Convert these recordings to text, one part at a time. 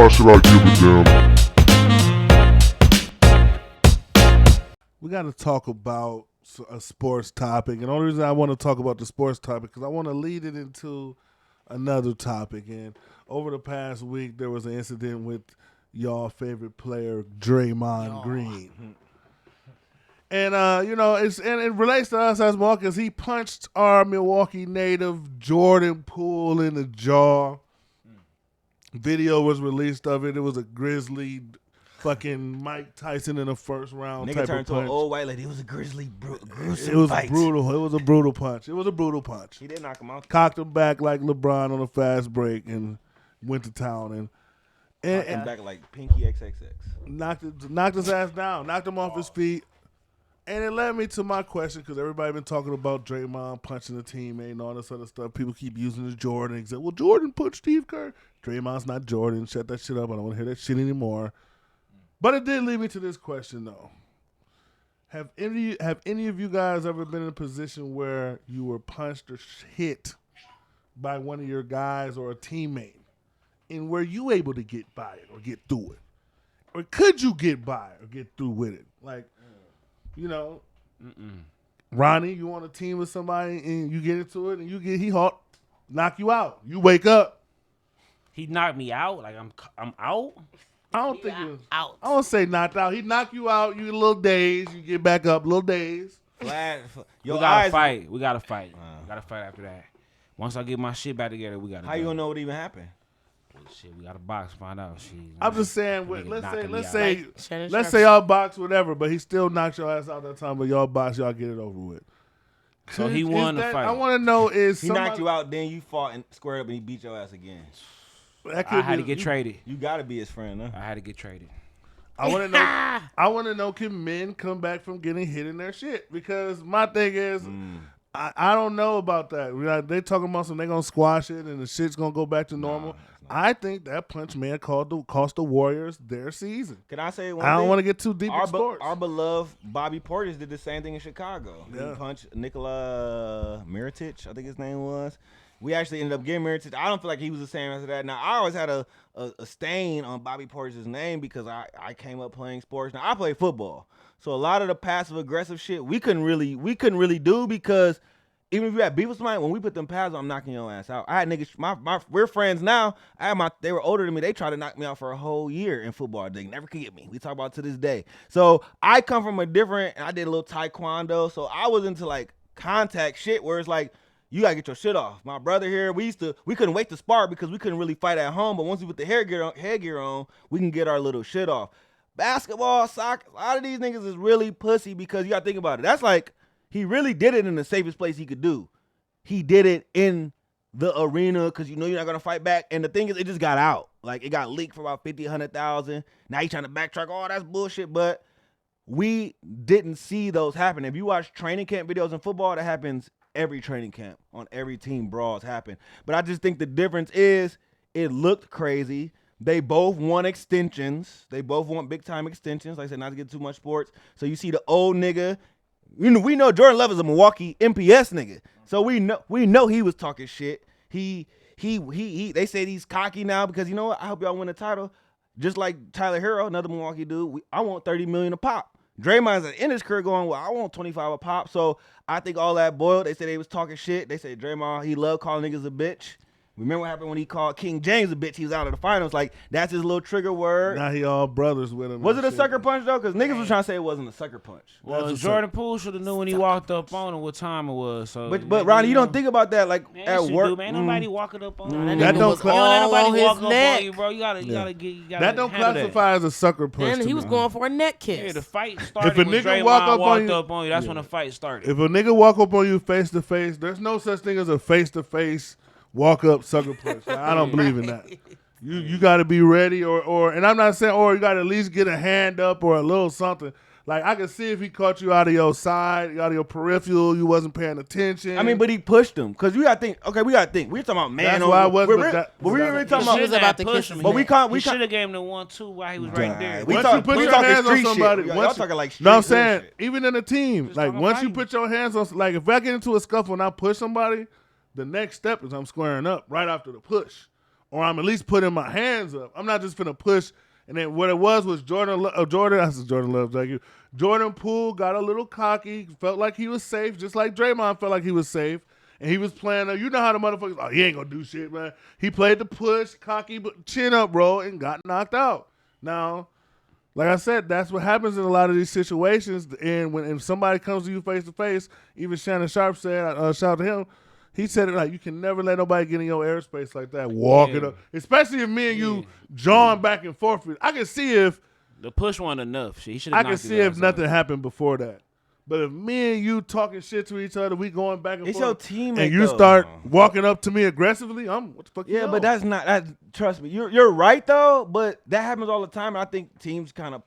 why should I give a damn? We got to talk about a sports topic. And the only reason I want to talk about the sports topic because I want to lead it into another topic. And over the past week, there was an incident with y'all favorite player, Draymond Green. And, it relates to us as well because he punched our Milwaukee native, Jordan Poole, in the jaw. Video was released of it. It was a grizzly fucking Mike Tyson in the first round. Nigga type turned of to punch. an old white lady. It was a grizzly, gruesome It was fight. brutal. It was a brutal punch. It was a brutal punch. He did knock him out. Cocked him back like LeBron on a fast break and went to town and Back like Pinky XXX. knocked his ass down. Knocked him off his feet. And it led me to my question because everybody been talking about Draymond punching the teammate and all this other stuff. People keep using the Jordan example. Well, Jordan punched Steve Kerr. Draymond's not Jordan. Shut that shit up. I don't want to hear that shit anymore. But it did lead me to this question, though. Have any of you guys ever been in a position where you were punched or hit by one of your guys or a teammate, and were you able to get by it or get through it? Or could you get by or get through with it? Like, Ronnie, you on a team with somebody and you get into it and he knock you out. You wake up. He knocked me out. Like I'm out. I don't think it was out. I don't say knocked out. He knock you out. You get a little dazed. You get back up. Little dazed. We gotta fight. We gotta fight. We gotta fight after that. Once I get my shit back together, we gotta. How you gonna know what even happened? Shit, we got a box. Find out. Shit. I'm just saying. Let's say Like, y'all box whatever, but he still knocks your ass out that time. But y'all box, y'all get it over with. So he won the fight. I want to know is He knocked you out, then you fought and squared up, and he beat your ass again. I had to get traded. You gotta be his friend, huh? I had to get traded. I want to know. I want to know, can men come back from getting hit in their shit? Because my thing is, I don't know about that. They talking about they gonna squash it and the shit's gonna go back to normal. I think that punch man cost the Warriors their season. Can I say one I don't thing? want to get too deep in sports. Our beloved Bobby Portis did the same thing in Chicago. Yeah. He punched Nikola Mirotic, I think his name was. We actually ended up getting Mirotic. I don't feel like he was the same after that. Now, I always had a stain on Bobby Portis' name because I came up playing sports. Now, I play football. So a lot of the passive-aggressive shit we couldn't really do because even if you had beef with somebody, when we put them pads on, I'm knocking your ass out. I had niggas, we're friends now. They were older than me. They tried to knock me out for a whole year in football. They never could get me. We talk about it to this day. So I come from I did a little taekwondo. So I was into like contact shit where it's like, you gotta get your shit off. My brother here, we couldn't wait to spar because we couldn't really fight at home. But once we put the headgear on, we can get our little shit off. Basketball, soccer, a lot of these niggas is really pussy because you gotta think about it. That's like, he really did it in the safest place he could do. He did it in the arena because you know you're not going to fight back. And the thing is, it just got out. Like, it got leaked for about 50, 100,000. Now he's trying to backtrack. Oh, that's bullshit. But we didn't see those happen. If you watch training camp videos in football, that happens every training camp. On every team, brawls happen. But I just think the difference is it looked crazy. They both want extensions. They both want big-time extensions. Like I said, not to get too much sports. So you see the old nigga. We know Jordan Love is a Milwaukee MPS nigga, so we know he was talking shit. They said he's cocky now because you know what? I hope y'all win the title, just like Tyler Hero, another Milwaukee dude. I want $30 million a pop. Draymond's at the end of his career going, well, I want 25 a pop. So I think all that boiled. They said they was talking shit. They said Draymond, he loved calling niggas a bitch. Remember what happened when he called King James a bitch? He was out of the finals. Like, that's his little trigger word. Now he all brothers with him. Was it a sucker punch, though? Because niggas was trying to say it wasn't a sucker punch. Well, Jordan Poole should have knew when he walked up on him what time it was. So, But Ronnie, you don't think about that like man, at work. Man, nobody walking up on you. That don't You don't let nobody on his walk up neck. on you, bro. You gotta get. That don't classify as a sucker punch. And he was going for a neck Yeah, kiss. the fight started If a when nigga Draymond walk up on walked you- up on you. That's when the fight started. If a nigga walk up on you face to face, there's no such thing as a face to face walk up sucker punch. I don't believe in that. You got to be ready, or and I'm not saying, or you got to at least get a hand up or a little something. Like, I can see if he caught you out of your side, out of your peripheral, you wasn't paying attention. I mean, but he pushed him because we got to think. Okay, we got to think. We're talking about man. That's why I was. But we really talking He about. was about to kiss him. him. But we can't. He should have gave him the 1-2 while he was right there. We Once talk- you put we your talking hands on street somebody, shit. Y'all once talking like street no, I'm saying shit. even in a team, Just like talking once you fighting. put your hands on, like if I get into a scuffle and I push somebody, the next step is I'm squaring up right after the push. or I'm at least putting my hands up. I'm not just finna push. And then what it was Jordan Love, like you. Jordan Poole got a little cocky, felt like he was safe, just like Draymond felt like he was safe. And he was playing, you know how the motherfuckers, he ain't gonna do shit, man. He played the push, cocky, but chin up, bro, and got knocked out. Now, like I said, that's what happens in a lot of these situations. And if somebody comes to you face to face, even Shannon Sharp said, shout out to him, he said it like, you can never let nobody get in your airspace like that, walking up. Especially if me and you jawing back and forth. I can see if the push wasn't enough. He should. I can see if nothing happened before that. But if me and you talking shit to each other, we going back and it's forth. Your teammate, and you start walking up to me aggressively, what the fuck you know? But that's not that. Trust me, you're right though. But that happens all the time. And I think teams kind of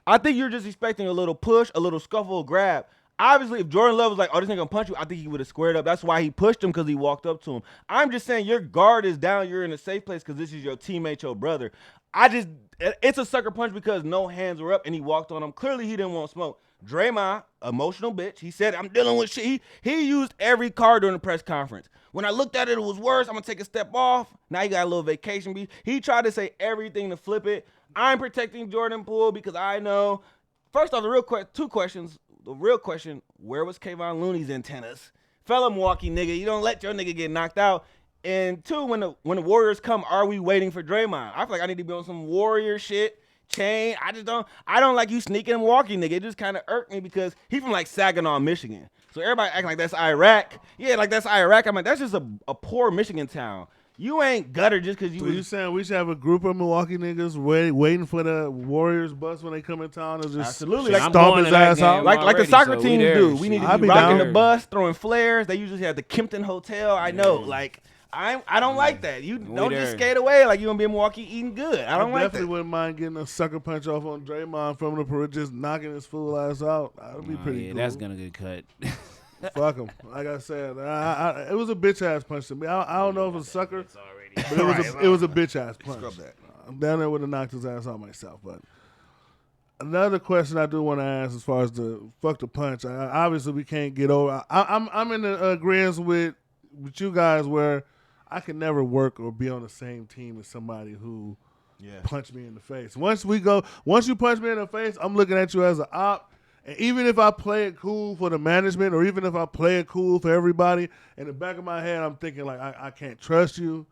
I think you're just expecting a little push, a little scuffle, grab. Obviously, if Jordan Love was like, "Oh, this nigga gonna punch you," I think he would have squared up. That's why he pushed him, because he walked up to him. I'm just saying your guard is down. You're in a safe place because this is your teammate, your brother. It's a sucker punch because no hands were up and he walked on him. Clearly, he didn't want smoke. Draymond, emotional bitch. He said, "I'm dealing with shit." He used every card during the press conference. When I looked at it, it was worse. I'm gonna take a step off. Now he got a little vacation beat. He tried to say everything to flip it. I'm protecting Jordan Poole because I know. First off, two questions. The real question, where was Kayvon Looney's antennas? Fellow Milwaukee nigga, you don't let your nigga get knocked out. And two, when the Warriors come, are we waiting for Draymond? I feel like I need to be on some Warrior shit, chain. I don't like you sneaking in Milwaukee, nigga. It just kind of irked me because he from like Saginaw, Michigan. So everybody acting like that's Iraq. Yeah, like that's Iraq. I'm like, that's just a poor Michigan town. You ain't gutter just because you. So you saying we should have a group of Milwaukee niggas waiting for the Warriors bus when they come in town and just absolutely stomp his ass out? Like the soccer teams do. We need to be rocking the bus, throwing flares. They usually have the Kimpton Hotel. I know. Like I don't like that. You don't just skate away like you gonna be in Milwaukee eating good. I don't like that. Definitely wouldn't mind getting a sucker punch off on Draymond from the perimeter, just knocking his fool ass out. That'd be pretty cool. That's gonna get cut. Fuck him. Like I said, it was a bitch ass punch to me. I don't know if it's a sucker, but it was a bitch ass punch. I'm down there would have knocked his ass out myself. But another question I do want to ask, as far as the fuck the punch, obviously we can't get over. I'm in agreement with you guys where I can never work or be on the same team as somebody who punched me in the face. Once you punch me in the face, I'm looking at you as an op. And even if I play it cool for the management, or even if I play it cool for everybody, in the back of my head, I'm thinking like I can't trust you.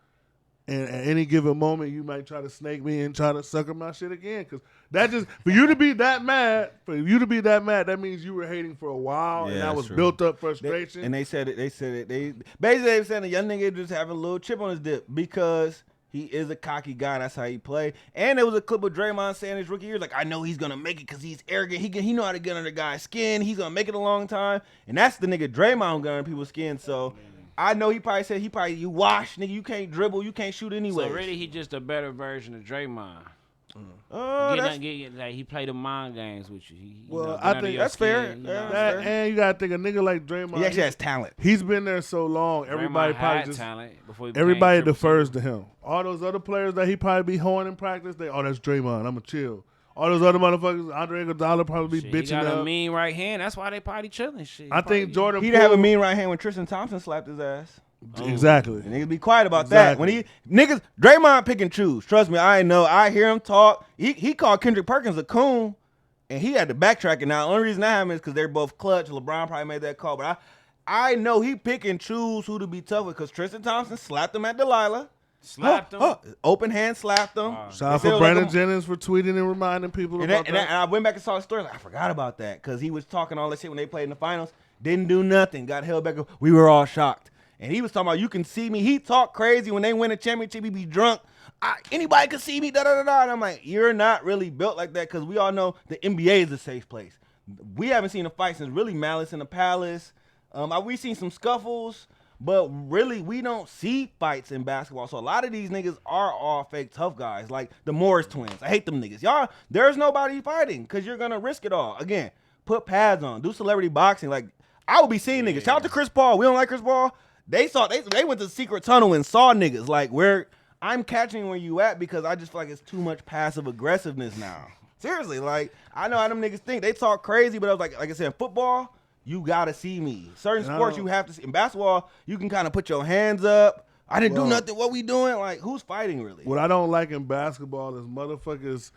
And at any given moment, you might try to snake me and try to sucker my shit again. Because that just for you to be that mad, that means you were hating for a while, and that was built up frustration. They said it. They basically said the young nigga just having a little chip on his dip because he is a cocky guy. That's how he play. And there was a clip of Draymond saying his rookie year, like, I know he's going to make it because he's arrogant. He know how to get under the guy's skin. He's going to make it a long time. And that's the nigga Draymond who got under people's skin. So I know he probably said, you wash, nigga. You can't dribble. You can't shoot anyway. So really, he just a better version of Draymond. He played the mind games with you. I think that's fair. And you gotta think a nigga like Draymond. He actually has talent. He's been there so long. Everybody probably just talent before everybody defers to him. All those other players that he probably be hoeing in practice, that's Draymond. I'ma chill. All those other motherfuckers, Andre Iguodala probably be bitching. He got a mean right hand. That's why they probably chilling. Shit. I think Jordan. He'd have a mean right hand when Tristan Thompson slapped his ass. Exactly. And niggas be quiet about that. When Draymond pick and choose. Trust me, I know. I hear him talk. He called Kendrick Perkins a coon, and he had to backtrack it. Now, the only reason that happened is because they're both clutch. LeBron probably made that call, but I know he pick and choose who to be tough with because Tristan Thompson slapped him at Delilah. Slapped him. Open hand slapped him. Shout out for Brandon Jennings for tweeting and reminding people about that. And I went back and saw the story. Like, I forgot about that because he was talking all that shit when they played in the finals. Didn't do nothing. Got held back. We were all shocked. And he was talking about, you can see me. He talked crazy when they win a championship. He be drunk. Anybody could see me. And I'm like, you're not really built like that because we all know the NBA is a safe place. We haven't seen a fight since really Malice in the Palace. We've seen some scuffles, but really we don't see fights in basketball. So a lot of these niggas are all fake tough guys, like the Morris twins. I hate them niggas. Y'all, there's nobody fighting because you're going to risk it all. Again, put pads on. Do celebrity boxing. Like, I would be seeing niggas. Shout out to Chris Paul. We don't like Chris Paul. They went to the secret tunnel and saw niggas. Like, where I'm catching where you at because I just feel like it's too much passive aggressiveness now. Seriously, like, I know how them niggas think. They talk crazy, but I was like I said, in football, you gotta see me. Certain sports you have to see. In basketball, you can kind of put your hands up, I didn't do nothing. What we doing? Like, who's fighting really? What I don't like in basketball is motherfuckers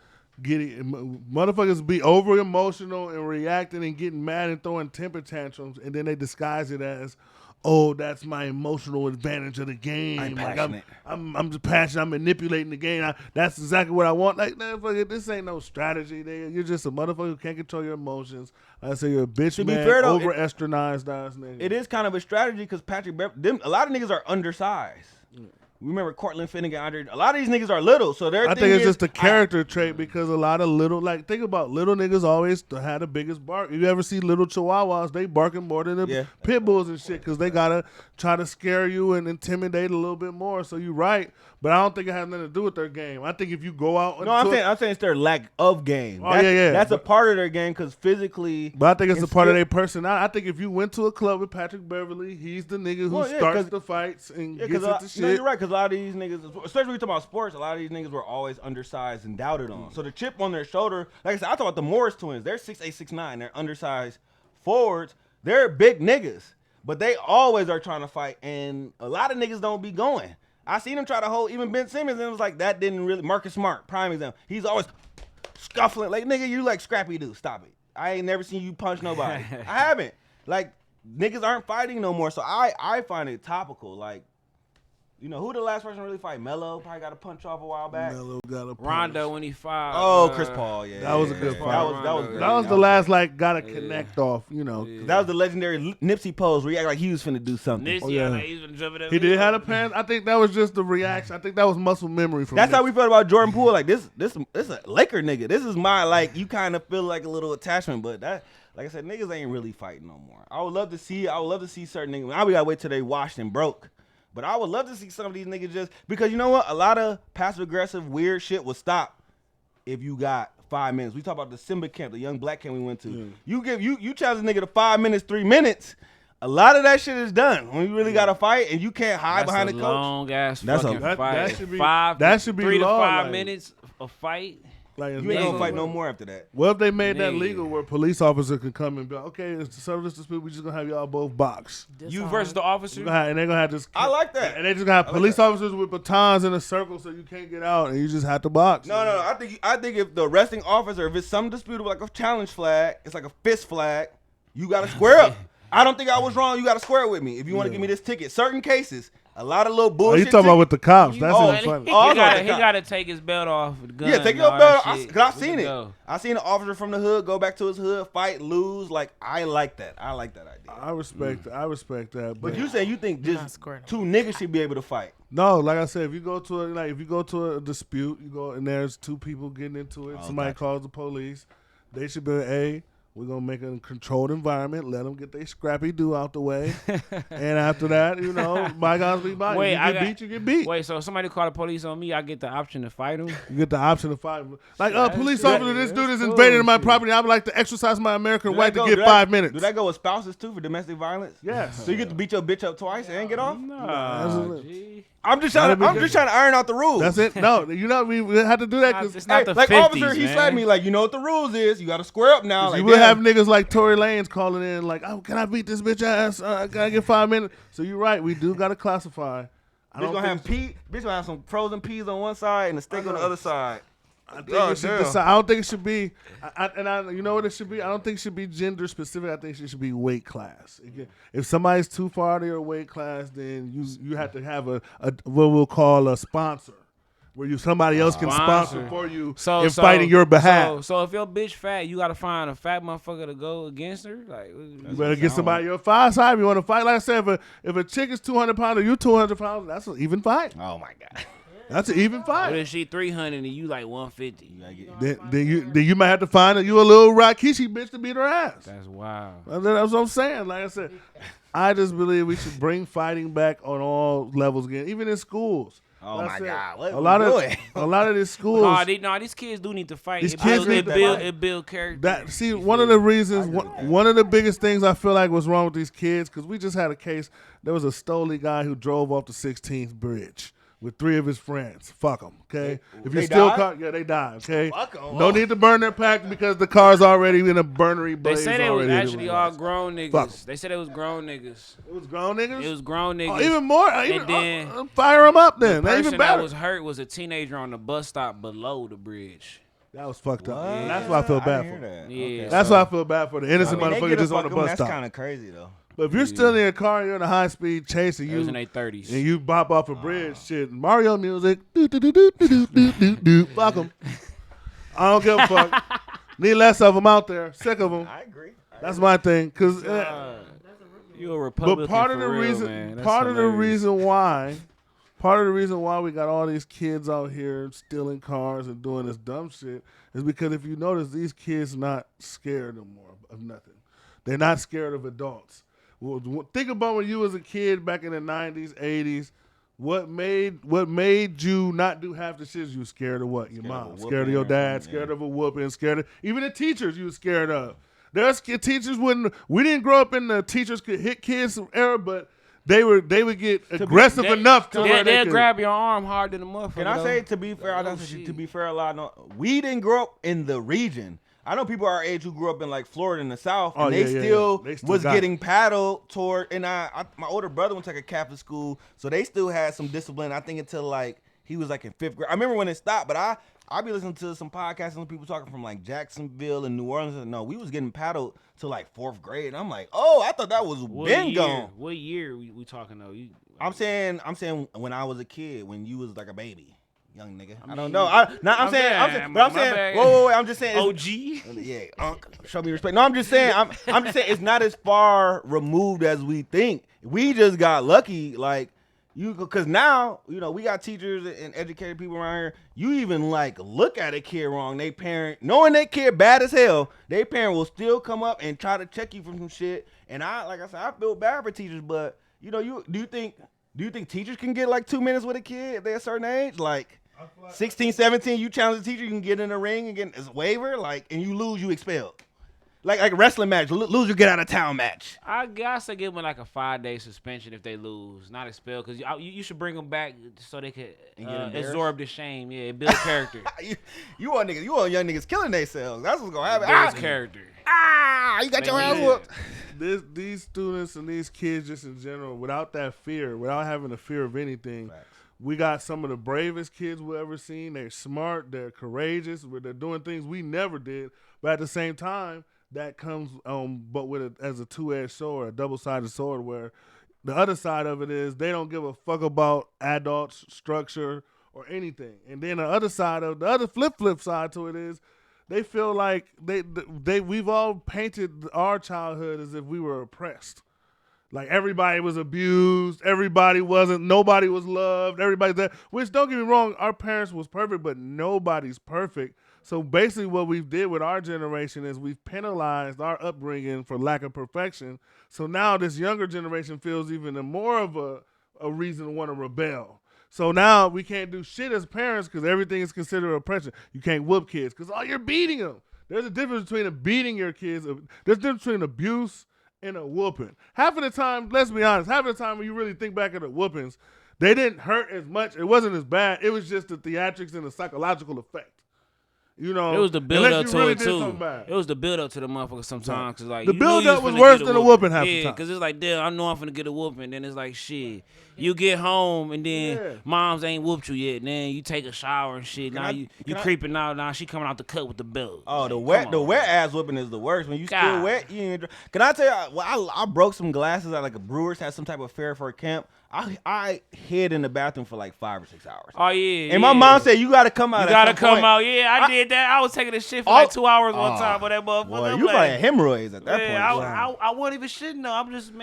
be over emotional and reacting and getting mad and throwing temper tantrums, and then they disguise it as, oh, that's my emotional advantage of the game. I'm passionate. I'm just passionate. I'm manipulating the game. That's exactly what I want. Like, motherfucker, this ain't no strategy. You're just a motherfucker who can't control your emotions. Like I say, you're a bitch, To man, be fair, though, over-esternized ass nigga. It is kind of a strategy because Patrick Beverly, a lot of niggas are undersized. Remember Cortland Finnegan, Andre. A lot of these niggas are little, so I think it's just a character trait because a lot of little, like, think about little niggas always had the biggest bark. You ever see little chihuahuas? They barking more than the pit bulls and shit because they gotta try to scare you and intimidate a little bit more. So you're right, but I don't think it has nothing to do with their game. I think if you go out, I'm saying it's their lack of game. Oh, That's a part of their game because physically. But I think it's a part of their personality. I think if you went to a club with Patrick Beverly, he's the nigga who starts the fights and gets into shit. No, you're right, because a lot of these niggas, especially when we talk about sports, a lot of these niggas were always undersized and doubted on. So the chip on their shoulder, like I said, I talk about the Morris twins. They're 6'8", 6'9". They're undersized forwards. They're big niggas, but they always are trying to fight, and a lot of niggas don't be going. I seen him try to hold even Ben Simmons, and it was like that didn't really. Marcus Smart, prime example. He's always scuffling. Like, nigga, you like Scrappy Doo. Stop it. I ain't never seen you punch nobody. I haven't. Like, niggas aren't fighting no more, so I find it topical. Like, you know, who the last person to really fight? Melo probably got a punch off a while back. Melo got a punch. Rondo when he fought. Oh, Chris Paul, yeah. That was a good fight. That was the last, like, gotta connect off, you know. That was the legendary Nipsey pose where he acted like he was finna do something. Like he was finna jump it up. He did have a pants. I think that was just the reaction. I think that was muscle memory from That's Nipsey. how we felt about Jordan Poole. Like, this a Laker nigga. This is my, like, you kind of feel like a little attachment, but that, like I said, niggas ain't really fighting no more. I would love to see certain niggas. Now we gotta wait till they washed and broke. But I would love to see some of these niggas just because you know what? A lot of passive aggressive weird shit will stop if you got 5 minutes. We talk about the Simba camp, the young black camp we went to. You challenge a nigga to 5 minutes, 3 minutes. A lot of that shit is done when you really got to fight and you can't hide behind the coach. Long ass That's fucking fight. That should be 3 to law, 5 like, minutes of fight. Like, You ain't gonna fight no more after that. Well, if they made that legal where police officer can come and be like, okay, it's the service dispute, we just gonna have y'all both box. You versus the officer. And they're gonna have this. I like that. And they just gonna have police officers with batons in a circle so you can't get out and you just have to box. No. I think if the arresting officer, if it's some disputable like a challenge flag, it's like a fist flag, you gotta square up. I don't think I was wrong. You gotta square with me if you want to give me this ticket. Certain cases. A lot of little bullshit. You talking about with the cops? That's even funny. He gotta take his belt off. The gun, yeah, take your belt off. Cause I seen it. Go. I seen an officer from the hood go back to his hood, fight, lose. Like, I like that. I like that idea. I respect that. But you saying you think just two niggas should be able to fight? No, like I said, if you go to a dispute, you go and there's two people getting into it. Somebody calls the police. They should be we're going to make a controlled environment. Let them get their Scrappy Doo out the way. And after that, you know, bygones be bygones. You get beat. Wait, so if somebody call the police on me, I get the option to fight them? You get the option to fight them. Like, police officer, this dude is invading my property. I would like to exercise my American right to get 5 minutes. Do that go with spouses, too, for domestic violence? Yes. So you get to beat your bitch up twice and get off? No, I'm just trying to iron out the rules. That's it. No, you know we had to do that because it's not the like 50s, officer, he slapped me like, you know what the rules is. You got to square up now. Like, you will have niggas like Tory Lanez calling in like, oh, can I beat this bitch ass? Can I get 5 minutes? So you're right. We do got to classify. Bitch gonna have some frozen peas on one side and a steak on the other side. I don't think it should be. You know what it should be? I don't think it should be gender specific. I think it should be weight class. If somebody's too far to your weight class, then you have to have a what we'll call a sponsor, where somebody else can sponsor for you in fighting your behalf. So if your bitch fat, you gotta find a fat motherfucker to go against her. Like, you better get somebody your 5 side. If you want to fight, like I said, if a chick is 200 pounds or you 200 pounds, that's an even fight. Oh my god. That's an even fight. But if she 300 and you like 150, then you might have to find you a little Rikishi bitch to beat her ass. That's wild. That's what I'm saying. Like I said, I just believe we should bring fighting back on all levels again, even in schools. Oh my god! What a lot of these schools. These kids do need to fight. It build character. One of the reasons, one of the biggest things I feel like was wrong with these kids, because we just had a case. There was a Stoley guy who drove off the 16th bridge. with 3 of his friends. Fuck them, okay? If you They still died? they died, okay? Fuck 'em. No need to burn their pack because the car's already in a burnery They blaze. said it was already. actually all grown Fuck 'em. niggas. They said it was grown niggas. It was grown niggas? It was grown niggas. Oh, even more? then Fire them up then. The Even person better. that was hurt was a teenager on the bus stop below the bridge. That was fucked up. What? That's why I feel bad didn't for. hear that. Yeah. Okay. That's why I feel bad for the innocent They motherfucker get a just on the fuck 'em, bus That's stop. kind of crazy though. But if you're still in a car, you're in a high speed chase, and It was you in their 30s. and you bop off a bridge, shit, Mario music, do do do do do do do do. Fuck them. I don't give a fuck. Need less of them out there. Sick of them. I agree. That's my thing. Cause, You a Republican but part of for the real, reason, man. That's part of the hilarious. reason why we got all these kids out here stealing cars and doing this dumb shit is because if you notice, these kids not scared no more of nothing. They're not scared of adults. Well, think about when you was a kid back in the 90s, 80s. What made you not do half the shit you was scared of what? Your mom. Scared of your dad, scared of a whooping, scared of even the teachers you was scared of. There's teachers we didn't grow up in the teachers could hit kids era, but they would get aggressive enough to where they'll could grab your arm harder than a motherfucker. Can I though. say, to be fair, to be fair, a lot. No, we didn't grow up in the region. I know people our age who grew up in like Florida in the South, and they still was getting paddled toward. And my older brother went to like a Catholic school, so they still had some discipline. I think until like he was like in 5th grade. I remember when it stopped, but I be listening to some podcasts and some people talking from like Jacksonville and New Orleans. And no, we was getting paddled to like 4th grade, and I'm like, oh, I thought that was gone. What year we talking though? I'm saying when I was a kid, when you was like a baby. Young nigga, I don't know. I'm saying, whoa, I'm just saying, OG, yeah, show me respect. No, I'm just saying, I'm just saying, it's not as far removed as we think. We just got lucky, like because now we got teachers and educated people around here. You even like look at a kid wrong, they parent knowing that kid bad as hell, they parent will still come up and try to check you from some shit. And like I said, I feel bad for teachers, but do you think teachers can get like 2 minutes with a kid if they're a certain age, like? 16, 17, you challenge the teacher, you can get in the ring and get a waiver, like, and you lose, you expelled. Like a wrestling match, lose, you get out of town match. I guess I give them like a 5-day suspension if they lose, not expelled, because you should bring them back so they could absorb the shame. Yeah, build character. you want young niggas killing themselves. That's what's gonna happen. Build character. You got your ass whooped. These students and these kids just in general, without that fear, without having a fear of anything. Facts. We got some of the bravest kids we've ever seen. They're smart. They're courageous. They're doing things we never did. But at the same time, that comes but as a two-edged sword, a double-sided sword, where the other side of it is they don't give a fuck about adults, structure, or anything. And then the other flip side to it is they feel like we've all painted our childhood as if we were oppressed. Like everybody was abused, nobody was loved, everybody's there. Which, don't get me wrong, our parents was perfect, but nobody's perfect. So basically what we've did with our generation is we've penalized our upbringing for lack of perfection. So now this younger generation feels even more of a reason to want to rebel. So now we can't do shit as parents because everything is considered oppression. You can't whoop kids because you're beating them. There's a difference between beating your kids. There's a difference between abuse and a whooping. Half of the time, let's be honest, when you really think back at the whoopings, they didn't hurt as much. It wasn't as bad. It was just the theatrics and the psychological effect. It was the build up to it too. It was the build up to the motherfucker sometimes. Cause like the build up was worse than a whooping half the time. Cause it's like, damn, I know I'm finna get a whooping. Then it's like, shit, you get home and then moms ain't whooped you yet. And then you take a shower and shit. Now you creeping out. Now she coming out the cut with the belt. Oh, the wet ass whooping is the worst. When you still wet, you ain't. Can I tell you? Well, I broke some glasses at like a Brewers, had some type of fair for a camp. I hid in the bathroom for like 5 or 6 hours. Oh yeah. And my mom said you gotta come out. You gotta come out. Yeah, I did that. I was taking a shit for like 2 hours one time, but that motherfucker. Boy, you probably had hemorrhoids at that point. I wasn't even shitting though. I'm just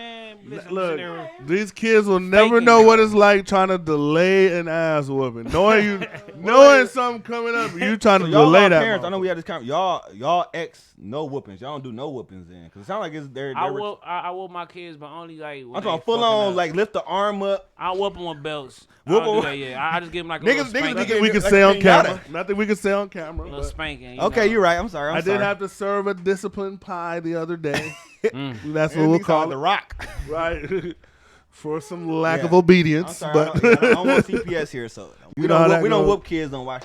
Look, these kids will never know what it's like trying to delay an ass whooping. Knowing something coming up, you trying to delay that. Parents, I know we had this kind. Y'all ex no whoopings. Y'all don't do no whoopings then, because it sounds like it's there. I whoop my kids, but only like. I'm talking full on, like lift the arm up. I whoop them with belts. I just give them like a little spanking. Nothing we can say on camera. Nothing we can say on camera. A little spanking. Okay, you're right. I'm sorry. I did have to serve a disciplined pie the other day. That's what we'll call it. The Rock. Right. for some lack of I'm obedience. sorry, But I don't want CPS here, so we know how don't that we don't goes. whoop kids on watch.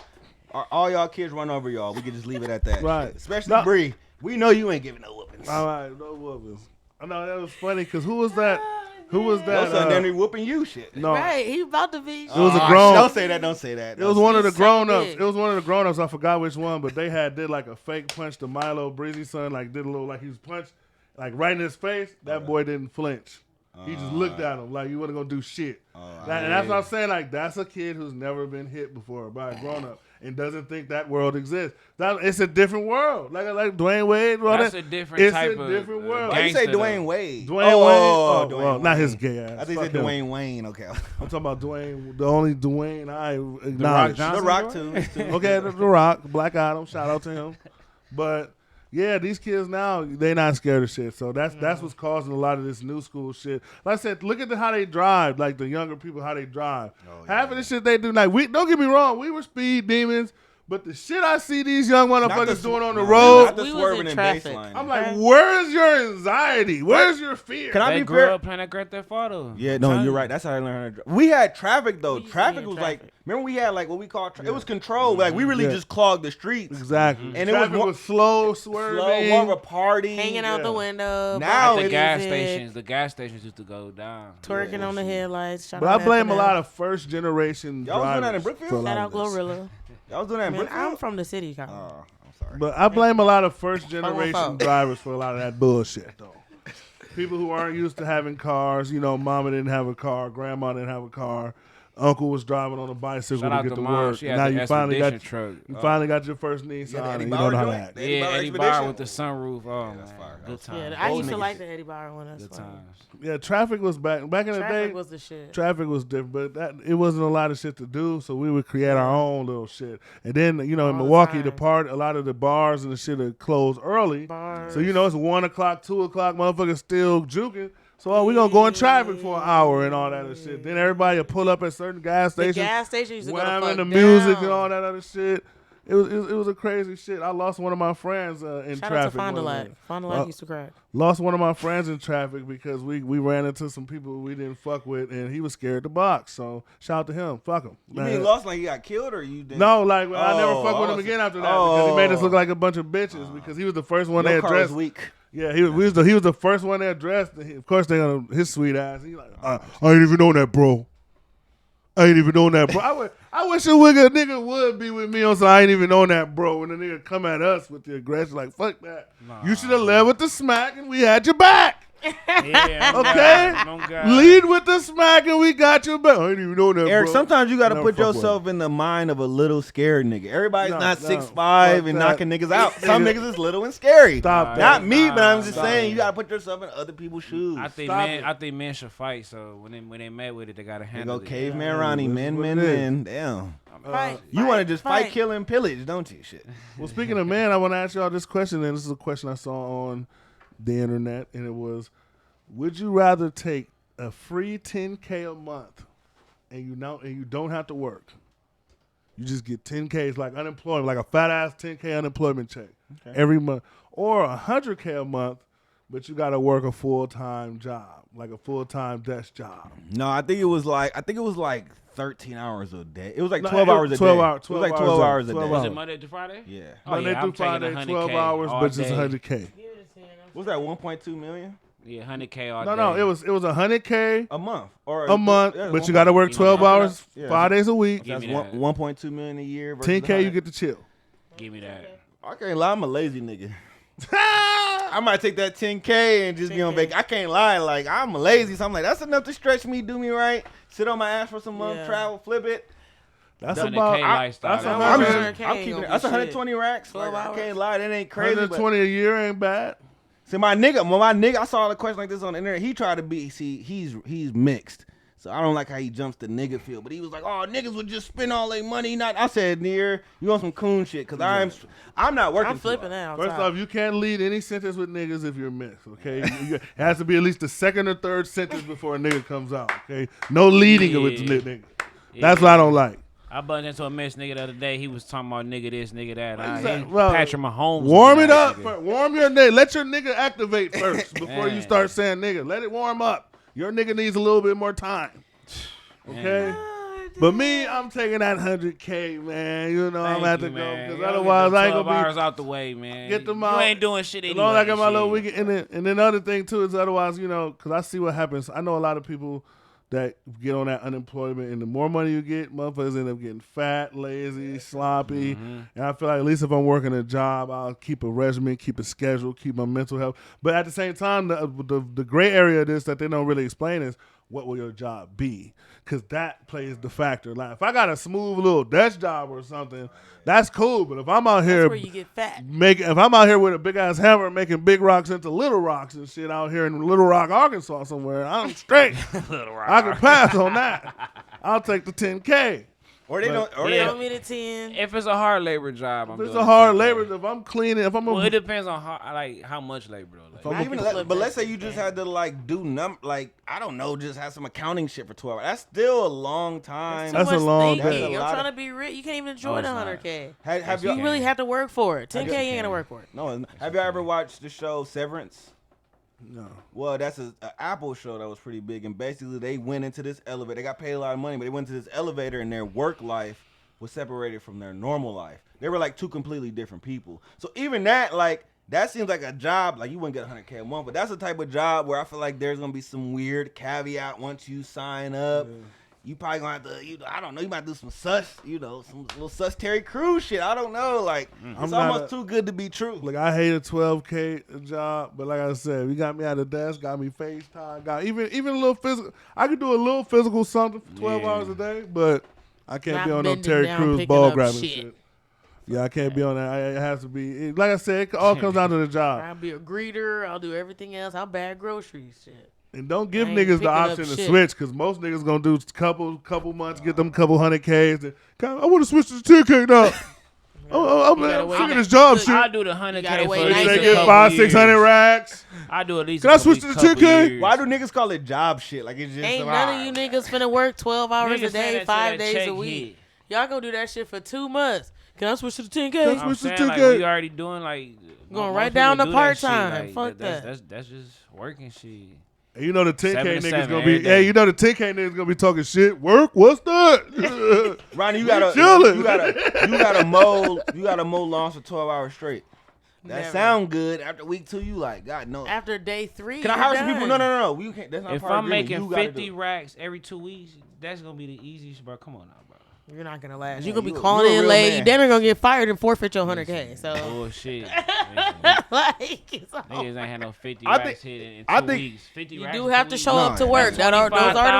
All y'all kids run over y'all. We can just leave it at that. Right. Especially No. Bree. We know you ain't giving no whoopings. all right, no whoopings. I know that was funny because who was that? Who was Your that? son damn near whooping you shit. No, Right, he about to be. it was a grown. Don't say that. Don't say that. It was one of the He's so grown ups. big. It was one of the grown ups. I forgot which one, but they did like a fake punch to Milo Breezy's son. Like did a little like he was punched like right in his face. That boy didn't flinch. He just looked at him like you wasn't gonna do shit. And that's what I'm saying. Like that's a kid who's never been hit before by a grown up and doesn't think that world exists. It's a different world. Like Dwayne Wade. All That's that. a different It's type a of different world. Why you say gangster, Dwayne though. Wade? Dwayne Wade. Oh, Dwayne well, not Wayne. his gay ass. I think you Fuck said him. Dwayne Wayne. Okay. I'm talking about Dwayne, the only Dwayne I Rock acknowledge. Johnson? The Rock too. Okay, the Rock, Black Adam, shout out to him. But yeah, these kids now, they not scared of shit. So that's what's causing a lot of this new school shit. Like I said, look at how they drive, like the younger people, how they drive. Half of the shit they do, like don't get me wrong, we were speed demons, but the shit I see these young motherfuckers doing on the Not road, the We was swerving in and traffic. baseline. I'm like, where's your anxiety? Where's your fear? Can I They be grew fair? up playing that Grand Theft Auto. Yeah, I'm no, telling you're you. right. That's how I learned how to drive. We had traffic though. We used to be Traffic in was traffic. like, remember we had like what we call it was controlled. Like we really Yeah. just clogged the streets. Exactly. And it Traffic was more- was slow, swerving. Slow, more of a party. Hanging out the Yeah. window. Now bumping The gas music, the gas stations used to go down. twerking on the headlights. But I blame a lot of first generation Y'all was doing that in drivers Brookfield? for a lot Shout of out this. Glorilla. Y'all was doing that in Man, Brookfield? I'm from the city, Colin. Oh, I'm sorry. But I blame a lot of first generation 515. drivers for a lot of that bullshit, though. People who aren't used to having cars, mama didn't have a car, grandma didn't have a car, uncle was driving on a bicycle Shout to out get to to mom. work. She had Now the you finally got Expedition truck. you finally got your first Nissan, Yeah, the and Eddie you Bauer know how joint? that. The Eddie Yeah, Bauer Eddie Expedition? Bauer with the sunroof. Oh, that's man. fire. Good That's fire. times. I Old used to niggas like shit. the Eddie Bauer one. That's Good funny. times. Yeah, traffic was back in the Traffic day. was the shit. Traffic was different, but it wasn't a lot of shit to do, so we would create our own little shit. And then, in the Milwaukee, time. a lot of the bars and the shit are closed early. Bars. So, it's 1 o'clock, 2 o'clock, motherfuckers still juking. So, we going to go in traffic for an hour and all that other shit. Then everybody will pull up at certain gas The stations, gas station used to go the whamming fuck the music down. and all that other shit. It was a crazy shit. I lost one of my friends in Shout traffic. out to Fond du one Lac. day. Fond du Lac used to crack. Lost one of my friends in traffic because we ran into some people we didn't fuck with, and he was scared to box. So shout out to him. Fuck him. You mean lost like he got killed or you didn't? No, like I never Oh, fucked with I him was- again after that because he made us Oh. look like a bunch of bitches because he was the first one they Your car was addressed. weak. Yeah, he was the first one they addressed. And of course, they gonna his sweet ass. He like, I ain't even on that, bro. I ain't even on that, bro. I wish a nigga would be with me on so I ain't even on that, bro. And the nigga come at us with the aggression, like, fuck that. You should have led with the smack and we had your back. Yeah, Okay? oh God. Lead with the smack and we got your back. I ain't even on that, Eric, bro. sometimes you got to Never put fuck with yourself in the mind of a little scared nigga. Everybody's No, not no, 6'5" fuck and that. knocking niggas out. Some niggas is little and scary. Stop Not that. me, but I'm just Stop. saying you got to put yourself in other people's shoes. I think Stop men. it. I think men should fight. So when they met with it, they gotta They handle go it. caveman Ronnie, that's men, what men, it is. men. Damn. Fight, You want to just fight, kill, and pillage, don't you? Shit. Well, speaking of men, I want to ask y'all this question, and this is a question I saw on the internet, and it was, would you rather take a free $10K a month and you don't have to work? You just get $10K, it's like unemployment, like a fat ass $10K unemployment check every month, or $100K a month, but you got to work a full-time job, like a full-time desk job. No, I think it was like 13 hours a day. It was like No, 12 it was hours a 12 day. hours- It was like 12 12 hours hours a 12 day. Was hours. it Monday to Friday? Yeah. Oh, Monday yeah, through I'm taking Friday, 100K 12 hours, all but just day. 100K. What was that 1.2 million Yeah, 100K all No, day. it was 100K a month or a month, yeah, but you got to work Give me 12 that. hours, Yeah. 5 days a week. Give That's me that. 1.2 million a year. Versus 10K, you 100. get to chill. Give me that. I can't lie, I'm a lazy nigga. I might take that 10K and just be on 10K. vacation. I can't lie, like I'm lazy, so I'm like, that's enough to stretch me, do me right, sit on my ass for some month, Yeah. travel, flip it. That's 100K about lifestyle. that's That I'm, was 100, just, I'm keeping it. That's 120 racks. 12 Like, I hours. can't lie, that ain't crazy. but- 120 a year ain't bad. See, my nigga, I saw a question like this on the internet. He tried to be, he's mixed. So I don't like how he jumps the nigga field. But he was like, oh, niggas would just spend all their money. Not. I said, Near, you want some coon shit? Because I'm not working. I'm flipping that. First off, you can't lead any sentence with niggas if you're mixed, okay? It has to be at least the second or third sentence before a nigga comes out, okay? No leading with the nigga. That's what I don't like. I bumped into a mess nigga the other day. He was talking about nigga this, nigga that. Exactly. Well, Patrick Mahomes. Warm was it that up. nigga. Warm your nigga. Let your nigga activate first before you Man. start saying nigga. Let it warm up. Your nigga needs a little bit more time. Okay? But me, I'm taking that 100K, man. You know, I'm at to go because otherwise I ain't gonna be hours out the way, man. get them you out. ain't doing shit anyway. As long as I get my little weekend, and then the other thing too is otherwise, you know, because I see what happens. I know a lot of people that get on that unemployment, and the more money you get, motherfuckers end up getting fat, lazy, sloppy. And I feel like at least if I'm working a job, I'll keep a regimen, keep a schedule, keep my mental health. But at the same time, the gray area of this that they don't really explain is what will your job be? Because that plays the factor. Like if I got a smooth little desk job or something, that's cool. But if I'm out here That's where you get fat. if I'm out here with a big ass hammer making big rocks into little rocks and shit out here in Little Rock, Arkansas somewhere, I'm straight. I can pass on that. I'll take the 10K. Or they don't. Or Show me the 10. If it's a hard labor job, I'm If it's doing a hard 10K. labor, if I'm cleaning, if I'm Well, it depends on how much labor though. Like, but let's say you just had to like do I don't know, just have some accounting shit for 12 hours. That's still a long time. That's a Much long thinking. day. That's a I'm lot trying to be rich. You can't even enjoy the it's not. 100K. Have You y'all, really have to work for it. 10K, you you ain't gonna work for it. no, have y'all ever watched the show Severance? No. Well, that's an Apple show that was pretty big, and basically they went into this elevator. They got paid a lot of money, but they went to this elevator, and their work life was separated from their normal life. They were like two completely different people. So even that, like, that seems like a job. Like you wouldn't get 100K a month, but that's the type of job where I feel like there's gonna be some weird caveat once you sign up. Yeah. You probably gonna have to, I don't know, you might do some some little sus Terry Crews shit. I don't know, like it's almost too good to be true. Like I hate a 12K job, but like I said, we got me at the desk, got me FaceTime, got even a little physical. I could do a little physical something for 12 hours a day, but I can't Not be on no bending Terry down, Crews picking ball up grabbing shit. shit. Yeah, I can't be on that. It has to be. Like I said, it all comes down to the job. I'll be a greeter. I'll do everything else. I'll bag groceries. Shit. And don't give I ain't niggas the picking up option to shit. switch, because most niggas gonna do couple months, get them couple 100Ks. And, I want to switch to 10K now. I'm wait. sick of this job Look, shit. I do the 100K gotta for wait at least They nice a get couple 500, years. 600 racks. I do at least. Can I switch to the couple 10K? years. Why do niggas call it job shit? Like it's just Ain't none of you niggas finna work 12 hours Niggas a say day, that 5 till that days check a week. hit. Y'all gonna do that shit for 2 months. Can I switch to the 10K? Can I I'm switch to saying, like, 10K? we already doing like Going most right down people to do that shit, part-time. like, Fuck That's just working shit. And you know the 10K 7 to niggas 7 gonna be, every day. you know the 10K niggas gonna be talking shit. Work? What's that? Ronnie, you We gotta mow lawns for 12 hours straight. That Never. sound good. After week 2, you like, God no. After day 3, Can I hire some people? No. We can't. That's not If part of I'm the agreement. making You gotta 50 do it. racks every 2 weeks, that's gonna be the easiest, bro. Come on now, bro. You're not gonna last. Yeah, You're gonna be you a calling in real late. man. You damn near gonna get fired and forfeit your 100K. So Bullshit. like, it's all- Niggas ain't had no 50 I racks think- hit in I 2 think- weeks. 50 you racks do in have 2 to weeks. show up to Nah, work. Those are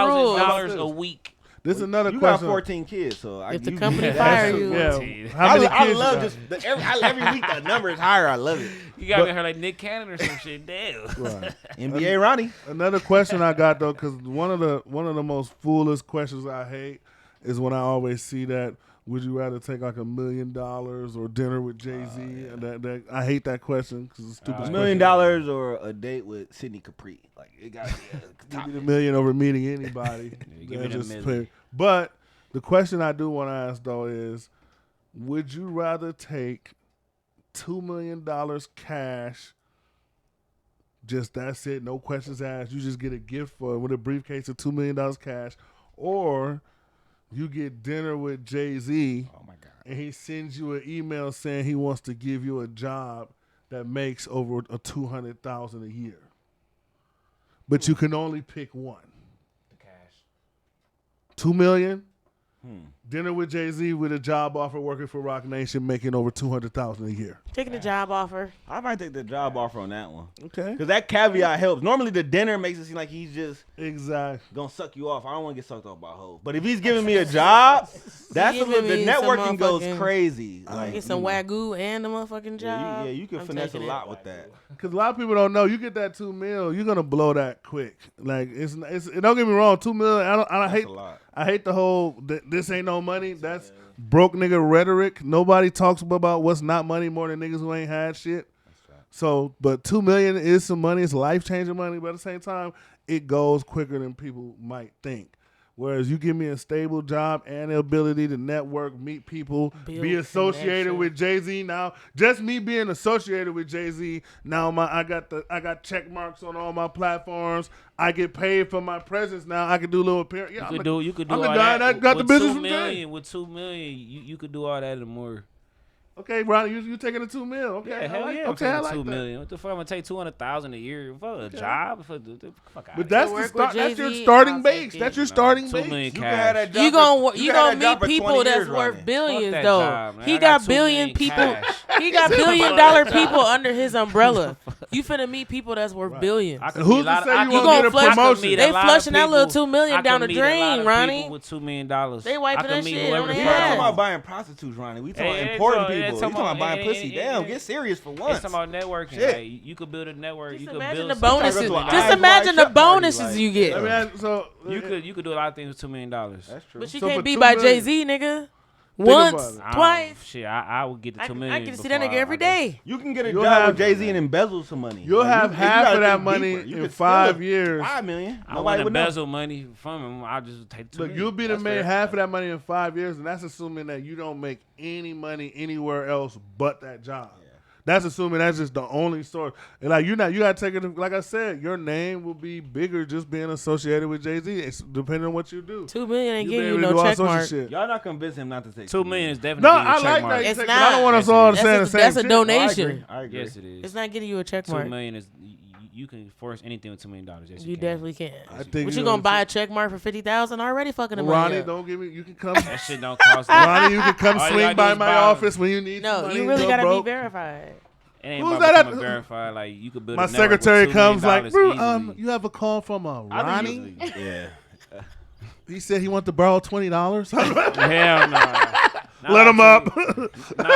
the rules. $25,000 a week. This is another You got question. 14 kids, so If the you- company that's fire a- you, Yeah. How many I kids love you just every week the number is higher. I love it. You got me here like Nick Cannon or some shit. Damn. got? Right. NBA Ronnie. Another question I got though, because one of the most foolish questions I hate is when I always see that. Would you rather take like $1 million or dinner with Jay-Z? And that I hate that question because it's stupid. $1 million or a date with Sidney Capri. Like it got Give me the million over meeting anybody. Give me the Just million. pay. But the question I do want to ask though is, would you rather take $2 million cash? Just that's it, no questions asked. You just get a gift for with a briefcase of $2 million cash, or you get dinner with Jay-Z. Oh my God. And he sends you an email saying he wants to give you a job that makes over a $200,000 a year, but you can only pick one. The cash. $2 million. Dinner with Jay-Z with a job offer working for Rock Nation, making over $200,000 a year. taking a job offer. I might take the job offer on that one. Okay. Because that caveat helps. Normally the dinner makes it seem like he's just Exactly. gonna suck you off. I don't want to get sucked off by hoes. But if he's giving me a job, that's a Giving little, the me some networking goes motherfucking- crazy. Like, Get some you know. wagyu and the motherfucking job. Yeah, you can I'm finesse a taking it. lot with that. Because a lot of people don't know. You get that $2 million, you're gonna blow that quick. Like it's don't get me wrong, $2 million. I That's a lot. I hate the whole this ain't no money. That's broke nigga rhetoric. Nobody talks about what's not money more than niggas who ain't had shit. So, but $2 million is some money. It's life changing money, but at the same time, it goes quicker than people might think. Whereas you give me a stable job and the ability to network, meet people, Build be associated connection. with Jay-Z now. Just me being associated with Jay-Z, now I got check marks on all my platforms. I get paid for my presence now. I can do a little appearance. Yeah, You could do I'm the all guy that got the with business 2 from Jay. million. With 2 million, you could do all that and more. Okay, Ronnie, you taking the $2 million? Okay, Yeah, hell yeah. I'm okay, I taking like 2 that. million. What the fuck? I'm gonna take 200,000 a year for a job? Fuck out. But that's To the work start. with That's your Jay-Z, starting I'll base. take That's it. your starting 2 base. million You can cash. have that job You can have gonna that job meet for people 20 that's years, worth Ronnie. billions Fuck that though. job, man. He I got got $2 billion million people. cash. He got $1 billion people under his umbrella. You finna meet people that's worth billions. I could Who's meet a to lot- say I you could gonna gonna get a flush- promotion? meet a They lot of flushing that little people- 2 million I down could the meet a lot drain, of Ronnie. people with $2 million. They wiping I could that meet shit whoever on the their We fuck ain't I ass. talking want. about buying prostitutes, Ronnie. We talking Hey, about it's important all- people. it's You talking talking about about- buying pussy. Damn, get serious for once. It's about networking. Shit. Like, you could build a network. You Just could imagine build the something. bonuses. to an Just eyes imagine wide the shut party, bonuses like- you get. I mean, so You could do a lot of things with $2 million. That's true. But you So for can't be 2 by million- Jay-Z, nigga. about Once, it. twice. Shit, I would get the I 2 can million. get to see that nigga before every I go. day. You can get a You'll job have- with Jay-Z and embezzle some money. You'll Like, have you half gotta of that think money deeper. You in could 5 steal years. $5 million. I Nobody want to would know. embezzle money from him. I'll just take the 2 Look, million. you'll be the That's made fair. half of that money in 5 years, and that's assuming that you don't make any money anywhere else but that job. That's assuming that's just the only source. And like you gotta take it. Like I said, your name will be bigger just being associated with Jay-Z. It's depending on what you do. 2 million ain't You giving be you able to no do all check sorts of mark. shit. Y'all not convince him not to take 2 million is definitely No, getting I a check like mark. that. It's Because I don't not. want us all That's saying a- the same that's a shit. donation. I agree. Yes, it is. It's not getting you a check 2 mark. million is you can force anything with $2 million. Yes, You can. definitely can. I think What you gonna buy a check mark for 50,000? Already fucking the money Ronnie, up. don't give me. You can come. That shit don't cost. Ronnie, you can come All you swing gotta do by is my buy- office when you need some No, money. you really go gotta broke. be verified. It ain't Who's about that? becoming verified. Like you could build. My a network with secretary $2 comes million like, bro, easily. you have a call from a Ronnie. Yeah. He said he want to borrow $20. Hell no. Let him up. Nah,